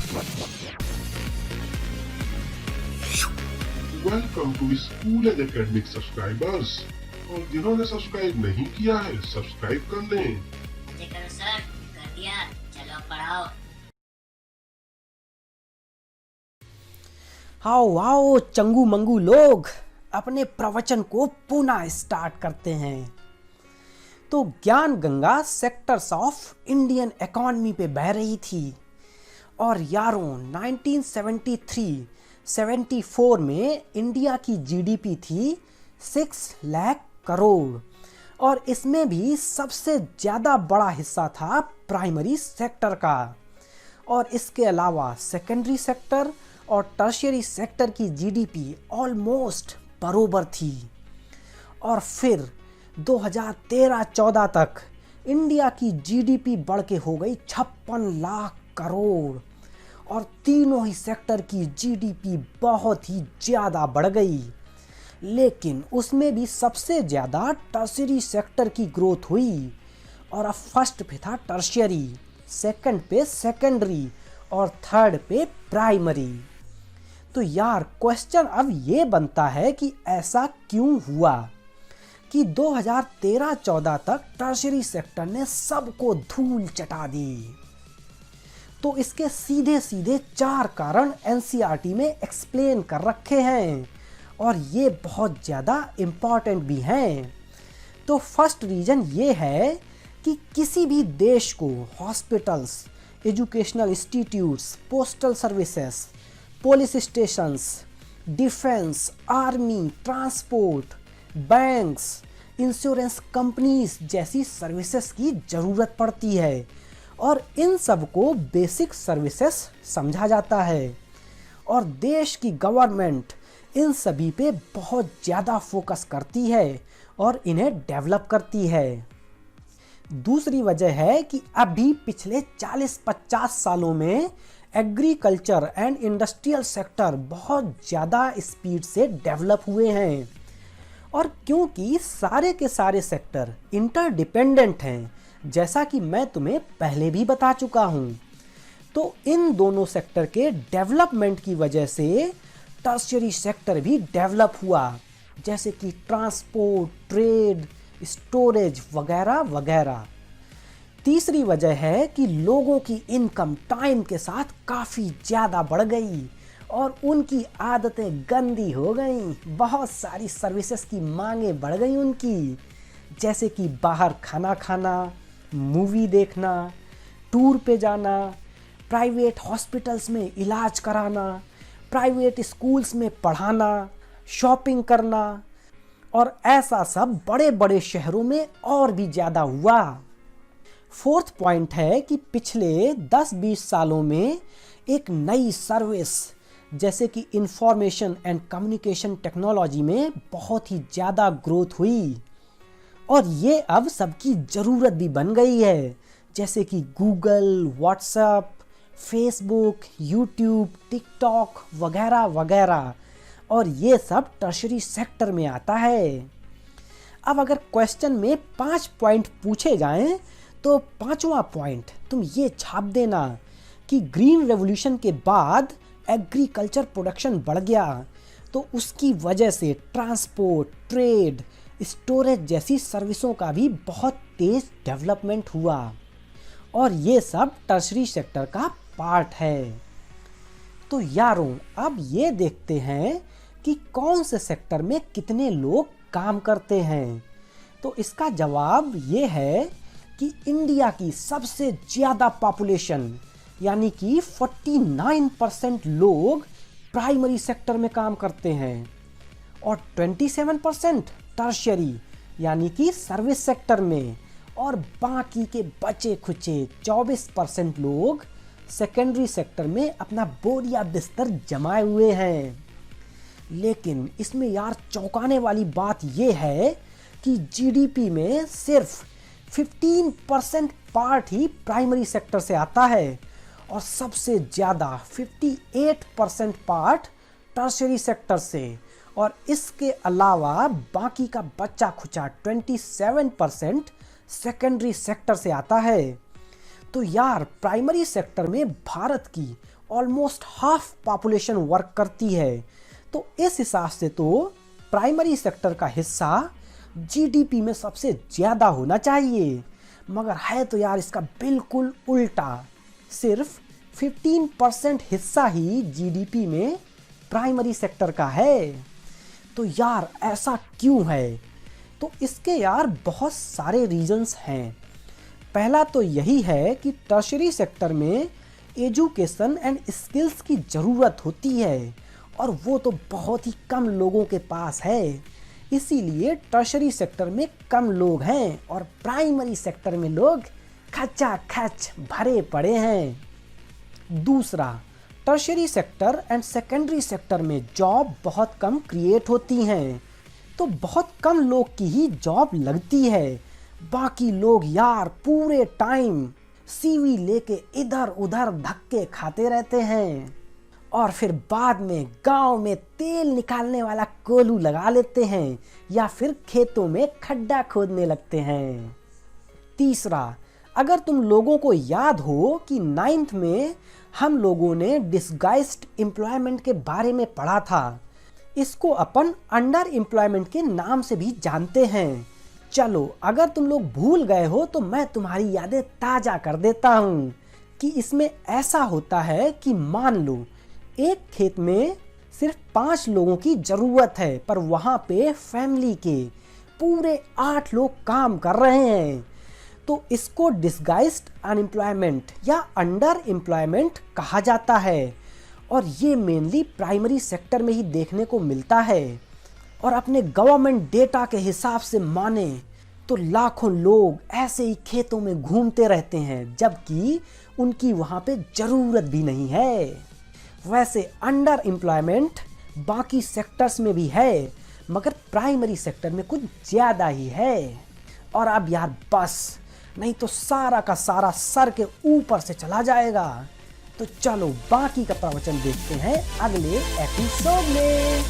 Welcome to school and academic subscribers. और जिन्होंने subscribe नहीं किया है सब्सक्राइब कर लें। जी करो सर, कर दिया। चलो पढ़ाओ। आओ आओ चंगू मंगू लोग, अपने प्रवचन को पुनः स्टार्ट करते हैं। तो ज्ञान Ganga sectors of Indian economy पे बह रही थी और यारों 1973-74 में इंडिया की जीडीपी थी 6 लाख करोड़ और इसमें भी सबसे ज़्यादा बड़ा हिस्सा था प्राइमरी सेक्टर का और इसके अलावा सेकेंडरी सेक्टर और टर्शियरी सेक्टर की जीडीपी ऑलमोस्ट बरोबर थी। और फिर 2013-14 तक इंडिया की जीडीपी बढ़ के हो गई 56 लाख करोड़ और तीनों ही सेक्टर की जीडीपी बहुत ही ज़्यादा बढ़ गई। लेकिन उसमें भी सबसे ज़्यादा टर्शियरी सेक्टर की ग्रोथ हुई और अब फर्स्ट पे था टर्शियरी, सेकंड पे सेकेंडरी और थर्ड पे प्राइमरी। तो यार क्वेश्चन अब ये बनता है कि ऐसा क्यों हुआ कि 2013-14 तक टर्शियरी सेक्टर ने सबको धूल चटा दी। तो इसके सीधे सीधे 4 कारण एनसीईआरटी में एक्सप्लेन कर रखे हैं और ये बहुत ज़्यादा इम्पॉर्टेंट भी हैं। तो फर्स्ट रीज़न ये है कि किसी भी देश को hospitals, educational institutes, postal services, police stations, defence, army, transport, banks, insurance companies जैसी सर्विसेज की ज़रूरत पड़ती है और इन सब को बेसिक सर्विसेज समझा जाता है और देश की गवर्नमेंट इन सभी पे बहुत ज़्यादा फोकस करती है और इन्हें डेवलप करती है। दूसरी वजह है कि अभी पिछले 40-50 सालों में एग्रीकल्चर एंड इंडस्ट्रियल सेक्टर बहुत ज़्यादा स्पीड से डेवलप हुए हैं और क्योंकि सारे के सारे सेक्टर इंटरडिपेंडेंट हैं, जैसा कि मैं तुम्हें पहले भी बता चुका हूँ, तो इन दोनों सेक्टर के डेवलपमेंट की वजह से टर्शियरी सेक्टर भी डेवलप हुआ, जैसे कि ट्रांसपोर्ट, ट्रेड, स्टोरेज वगैरह वगैरह। तीसरी वजह है कि लोगों की इनकम टाइम के साथ काफ़ी ज़्यादा बढ़ गई और उनकी आदतें गंदी हो गईं। बहुत सारी सर्विसेज की मांगें बढ़ गई उनकी, जैसे कि बाहर खाना खाना, मूवी देखना, टूर पे जाना, प्राइवेट हॉस्पिटल्स में इलाज कराना, प्राइवेट स्कूल्स में पढ़ाना, शॉपिंग करना और ऐसा सब बड़े बड़े शहरों में और भी ज़्यादा हुआ। फोर्थ पॉइंट है कि पिछले 10-20 सालों में एक नई सर्विस जैसे कि इंफॉर्मेशन एंड कम्युनिकेशन टेक्नोलॉजी में बहुत ही ज़्यादा ग्रोथ हुई और ये अब सबकी ज़रूरत भी बन गई है, जैसे कि Google, WhatsApp, Facebook, YouTube, TikTok वगैरह वगैरह और ये सब टर्शियरी सेक्टर में आता है। अब अगर क्वेश्चन में 5 पॉइंट पूछे जाएं तो 5वां पॉइंट तुम ये छाप देना कि ग्रीन रेवोल्यूशन के बाद एग्रीकल्चर प्रोडक्शन बढ़ गया तो उसकी वजह से ट्रांसपोर्ट, ट्रेड, स्टोरेज जैसी सर्विसों का भी बहुत तेज़ डेवलपमेंट हुआ और ये सब टर्शियरी सेक्टर का पार्ट है। तो यारों अब ये देखते हैं कि कौन से सेक्टर में कितने लोग काम करते हैं। तो इसका जवाब ये है कि इंडिया की सबसे ज़्यादा पॉपुलेशन यानी कि 49% लोग प्राइमरी सेक्टर में काम करते हैं और 27% टर्शियरी यानी कि सर्विस सेक्टर में और बाकी के बचे खुचे 24% लोग सेकेंडरी सेक्टर में अपना बोरिया बिस्तर जमाए हुए हैं। लेकिन इसमें यार चौंकाने वाली बात यह है कि जीडीपी में सिर्फ 15% पार्ट ही प्राइमरी सेक्टर से आता है और सबसे ज़्यादा 58% पार्ट टर्शियरी सेक्टर से और इसके अलावा बाकी का बच्चा खुचा 27% सेकेंडरी सेक्टर से आता है। तो यार प्राइमरी सेक्टर में भारत की ऑलमोस्ट हाफ पॉपुलेशन वर्क करती है, तो इस हिसाब से तो प्राइमरी सेक्टर का हिस्सा जीडीपी में सबसे ज़्यादा होना चाहिए, मगर है तो यार इसका बिल्कुल उल्टा। सिर्फ 15% हिस्सा ही जीडीपी में प्राइमरी सेक्टर का है। तो यार ऐसा क्यों है? तो इसके यार बहुत सारे रीजंस हैं। पहला तो यही है कि टर्शरी सेक्टर में एजुकेशन एंड स्किल्स की ज़रूरत होती है, और वो तो बहुत ही कम लोगों के पास है, इसीलिए टर्शरी सेक्टर में कम लोग हैं और प्राइमरी सेक्टर में लोग खचाखच भरे पड़े हैं। दूसरा, tertiary sector and secondary sector में जॉब बहुत कम क्रिएट होती हैं, तो बहुत कम लोग की ही जॉब लगती है। बाकी लोग यार पूरे टाइम सीवी लेके इधर उधर धक्के खाते रहते हैं और फिर बाद में गांव में तेल निकालने वाला कोलू लगा लेते हैं या फिर खेतों में खड्डा खोदने लगते हैं। तीसरा, अगर तुम लोगों को याद हो कि 9th में हम लोगों ने डिसगाइज्ड एम्प्लॉयमेंट के बारे में पढ़ा था, इसको अपन अंडर एम्प्लॉयमेंट के नाम से भी जानते हैं। चलो अगर तुम लोग भूल गए हो तो मैं तुम्हारी यादें ताज़ा कर देता हूँ कि इसमें ऐसा होता है कि मान लो एक खेत में सिर्फ 5 लोगों की ज़रूरत है, पर वहाँ पे फैमिली के पूरे 8 लोग काम कर रहे हैं, तो इसको डिसगाइज्ड अनएम्प्लॉयमेंट या अंडर एम्प्लॉयमेंट कहा जाता है। और ये मेनली प्राइमरी सेक्टर में ही देखने को मिलता है। और अपने गवर्नमेंट डेटा के हिसाब से माने तो लाखों लोग ऐसे ही खेतों में घूमते रहते हैं, जबकि उनकी वहाँ पे ज़रूरत भी नहीं है। वैसे अंडर एम्प्लॉयमेंट बाकी सेक्टर्स में भी है, मगर प्राइमरी सेक्टर में कुछ ज़्यादा ही है। और अब यार बस, नहीं तो सारा का सारा सर के ऊपर से चला जाएगा। तो चलो बाकी का प्रवचन देखते हैं अगले एपिसोड में।